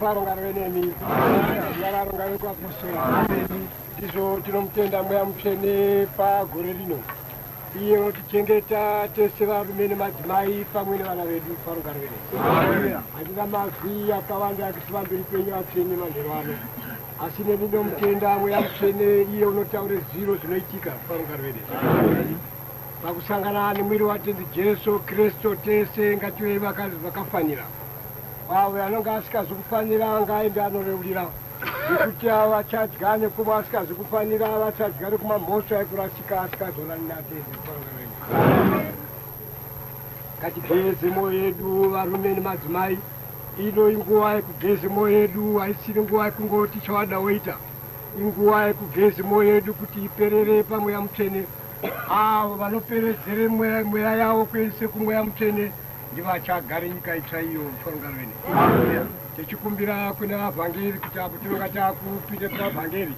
rufaronga rweneni yararonga vekwapostori ndizvo tinomutenda mweya mutsvene pagore rino iye unotichengeta tese varume nemadzimai pamwe nevana vedu rufaronga rweneni handina mazwi akawanda akuti vamberi penyu vatsvene manheru ano asi neni ndinomutenda mweya mutsvene iye unotaure zviro zvinoitika rufaronga rweneni pakusangana nemwiri watenzi Jesu Kristu tese ngative vakafanira avo anonga asikazi kufanira ngaende anoreurira ngekuti vachadya nekuva asikazi kufanira vachadya nekumamhosva ekurasika asikazonani natenzi ngatigeze mwoyo yedu varume nemadzimai ino inguva yekugeze mwoyo yedu haisiri nguva yekungoti chawada woita inguva yekugeze mwoyo yedu kuti iperere pamweya mutsvene avo vanoperedzere mweya yavo kuendese kumweya mutsvene ndivachagare nyika itsva iyo rufaronga rweneni tichikumbira kune vavhangeri kuti apo tinonga taakupinde kuna vhangeri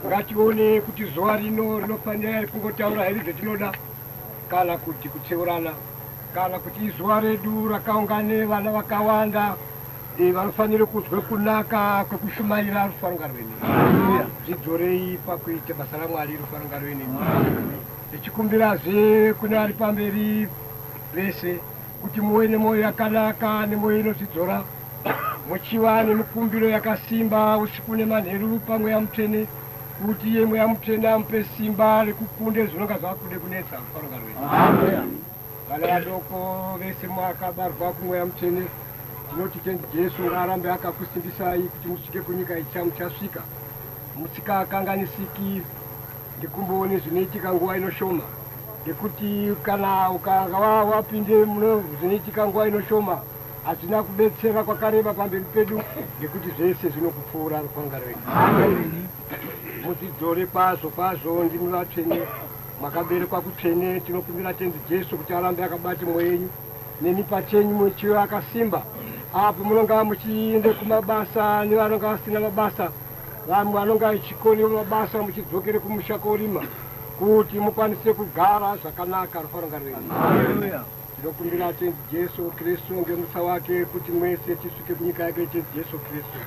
ngatione kuti zuva rino rinofanira kungotaura heri zvetinoda kana kuti kutseurana kana kuti izuva redu rakaungane vana vakawanda vanofanire kuzwe kunaka kwekushumaira rufaronga rweneni zvidzorei pakuita basa raMwari rufaronga rweneni tichikumbirazve kune ari pamberi vese kuti muve nemwoyo yakanaka nemwoyo inozvidzora muchiva nemikumbiro yakasimba usiku nemanheru pamweya mutsvene kuti iye mweya mutsvene amupe simba rekukunde zvinonga zvakude kunetsa rufaronga rweneni vana vadoko vese makabarwa kumweya mutsvene tinoti tenzi Jesu ngaarambe akakusimbisai kuti musvike kunyika itsva muchasvika musikakanganisiki ndikumboone zvinoitika nguva inoshoma ngekuti kana ukanga wapinde muno zvinoitika nguva inoshoma hazvina kubetsera kwakareba pamberi pedu ngekuti zvese zvinokupfuura rufaronga rweneni mudzidzore kwazvo ndimi vatsvene makaberekwa kutsvene tinokumbira tenzi Jesu kuti arambe akabate mwoyo yenyu neni pachenyu muchive akasimba apo munonga muchiende kumabasa nevanonga vasina mabasa vamwe vanonga vachikone mabasa muchidzokere kumusha korima kuti mukwanise kugara zvakanaka rufaronga rweneni tinokumbira tenzi Jesu Kristu ngemusa wake kuti mwese tisvike kunyika yake tenzi Jesu Kristu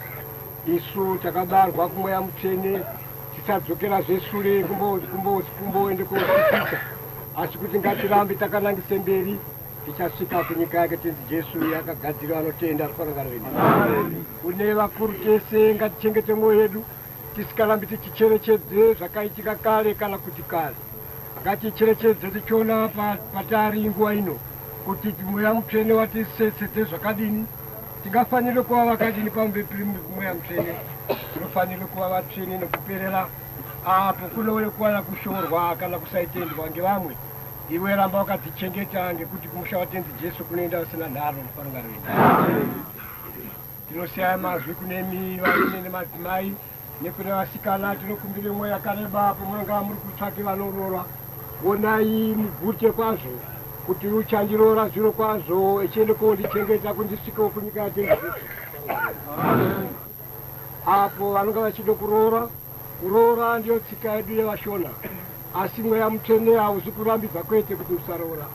isu takabarwa kumweya mutsvene tisadzokera zveshure kumboende koosvitsisa asi kuti ngatirambe takanangise mberi tichasvika kunyika yake tenzi Jesu yakagadzirwa anotenda rufaronga rweneni kune vakuru tese ngatichengete mwoyo yedu tisikarambi tichicherechedze zvakaitika kare kana kuti kare ngaticherechedze tichiona patari nguva ino kuti mweya mutsvene watisesete zvakadini tingafanire kuva vakadini pamberi mweya mutsvene tinofanire kuva vatsvene nekuperera apo kunouye kuwana kushorwa kana kusaitendwa ngevamwe iwe ramba wakadzichengeta ngekuti kumusha watenzi Jesu kunoenda usina nharo rufaronga rweneni tinosiya mazwi kunemi varume nemadzimai nekune vasikana tinokumbire mwoyo yakareba apo munonga muri kutsvake vanoroora onai mugute kwazvo kuti uchandiroora zviro kwazvo echiende kondichengeta kundisvikewo kunyika yatenzi Jesu apo vanonga vachide kuroora ndiyo tsika yedu yevashona asi mweya mutsvene hauzi kurambidza kwete kuti usaroora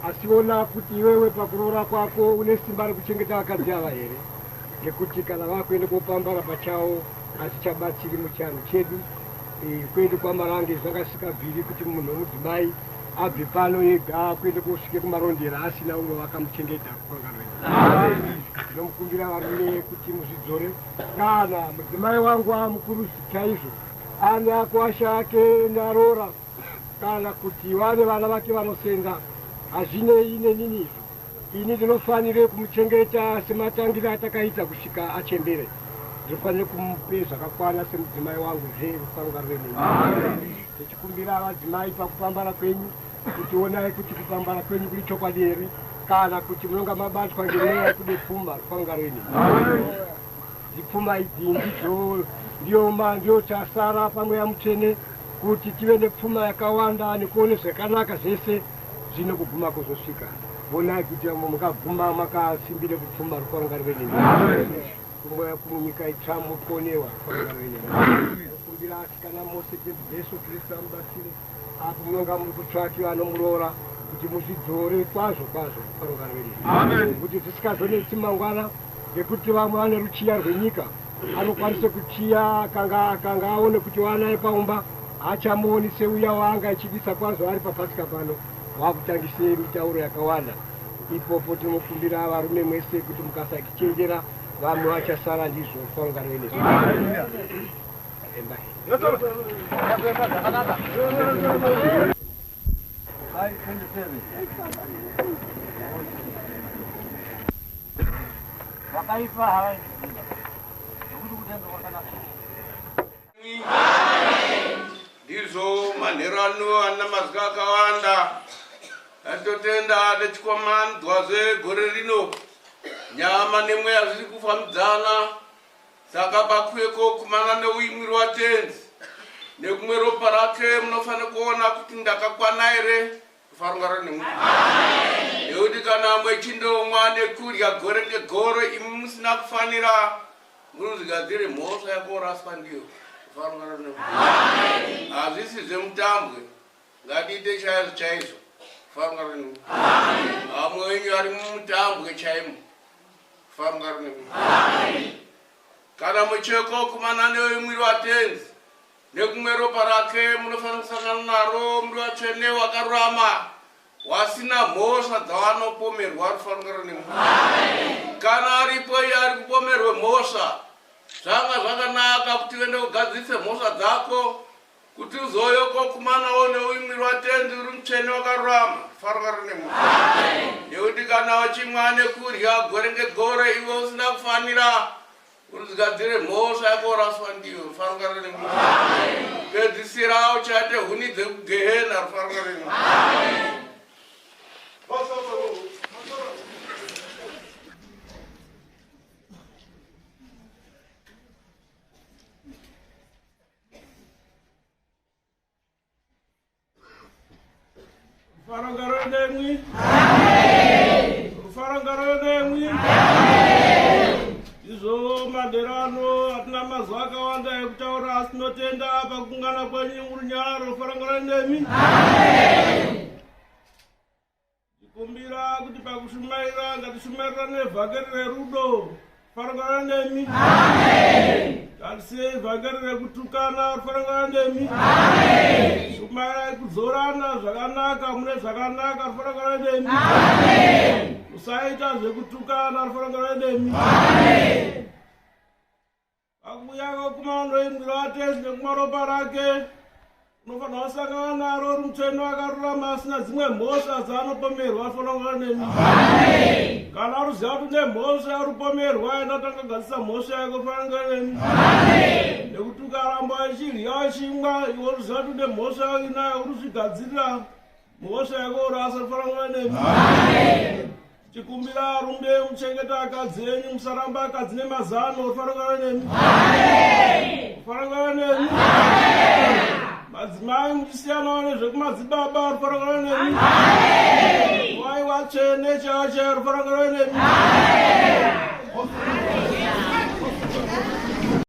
asi ona kuti iwewe pakuroora kwako une simba rekuchengeta vakadzi ava here ngekuti kana vakuende kopambara pachavo hatichabatsiri muchanhu chedu kuende kwamarange zvakasikabviri kuti munhu womudzimai abve pano ega kuende kosvike kumarondera asina umwe vakamuchengeta rufaronga rweneni tinomukumbira varume kuti muzvidzore kana mudzimai wangu amukuru chaizvo ane akwasha ake naroora kana kuti vane vana vake vanosenga hazvinei nenini izvo ini ndinofanire kumuchengeta sematangiro atakaita kusvika achembere ndinofanire kumupe zvakakwana semudzimai wangu rufaronga rweneni tichikumbira vadzimai pakupambara kwenyu kuti onai kuti kupambara kwenyu kuri chokwadi here kana kuti munonga mabatwa ngemweya yekude pfuma rufaronga rweneni dzipfuma idzi ndiyo chasara pamweya mutsvene kuti tive nepfuma yakawanda nekuone zvakanaka zvese zvino kuguma kuzosvika onai kuti mukaguma makasimbire kupfuma rufaronga rweneni kunyika itsva muponewa rufaronga rweneni kumbira asikana mose tenzi Jesu Kristu amubatsire apo munonga muri kutsvaki vanomuroora kuti muzvidzore kwazvo rufaronga rweneni kuti tisikazonetsi mangwana ngekuti vamwe vane ruchiya rwenyika, anokwanise kuchiya akanga aone kuti wanaye paumba hachamuoni seuya waanga achidisa kwazo ari papasika pano wakutangise mitauro yakawanda. Ipopo tinokumbira varume mwese kuti mukasakichenjera vamwe vachasara ndizvo faungano ine. Ndizo manherano ana mazga akawanda atotenda achikomandwazve gore rino nyama nemweya zviri kufambidzana. Saka pakweko kumana neuimwiri watenzi nekumwe ropa rake munofanira kuona kuti ndakakwana here kufarungana nemwe. Nekuti kana mwechindomwa nekurya gore ngegore imi musina kufanira munozvigadzire mhosva yakoraswa ndiyo kufarungana nemwe. Hazvisi zvemutambwe, ngatiite chaizvo chaizvo kufarungana nemwe. Vamwe wenyu vari mumutambwe chaimo kufarungana nemwe. Kana mucheko kumana neumwiri watenzi nekumwe ropa rake munofanira kusangana naro muri watsvene wakarurama wasina mhosva dzawanopomerwa rufarungana nemwe. Kana aripo iye ari kupomerwe mhosva, zvanga zvakanaka kuti uende kugadzise mhosva dzako kuti uzoyoko kumanawo neumwiri watenzi uri mutsvene wakarurama rufarungana nemwe. Nekuti kana wachimwa nekurya gore ngegore iwe usina kufanira uruzigadzire mhosva yakoraswa ndiyo rufarungana nemwe. Pedzisira uchate huni dzekugehena rufarungana nemwe. Rufarungana nemwe. Rufarungana nemwe. Izvo manherano atina mazuva akawanda ekutaura asi tinotenda pakungana kwenyu murunyaro rufarungana nemi. Tikumbira kuti pakushumaira ngatishumaira nevhangeri rerudo rufarungana nemi. Ngatisiyei vhangeri rekutukana rufarungana nemi. Shumairai kudzorana zvakanaka mune zvakanaka rufarungana nemi. Musaita zvekutukana rufarungana nemi. Pakuuya kumano imwiri watenzi nekumaropa rake unofanira kusangana naro uri mutsvene wakarurama asina dzimwe mhosva dzaanopomerwa rufarungana nemi. Kana uruziva kuti nemhosva yarupomerwa inotanga kugadzisa mhosva yako rufarungana nemi. Nekuti ukaramba achirya achimwa iwe uruziva kuti nemhosva yako inayo uruzvigadzirira mhosva yako urasa rufarungana nemi. Tikumbira rumbe muchengeta akadzi enyu musaramba akadzi nemazano rufarungana nemi. Rufarungana nemi. Madzimai muchisiyanawo nezvekumadzibaba rufarungana nemi. Wai watsvene chaiwo chaiwo rufarungana nemi.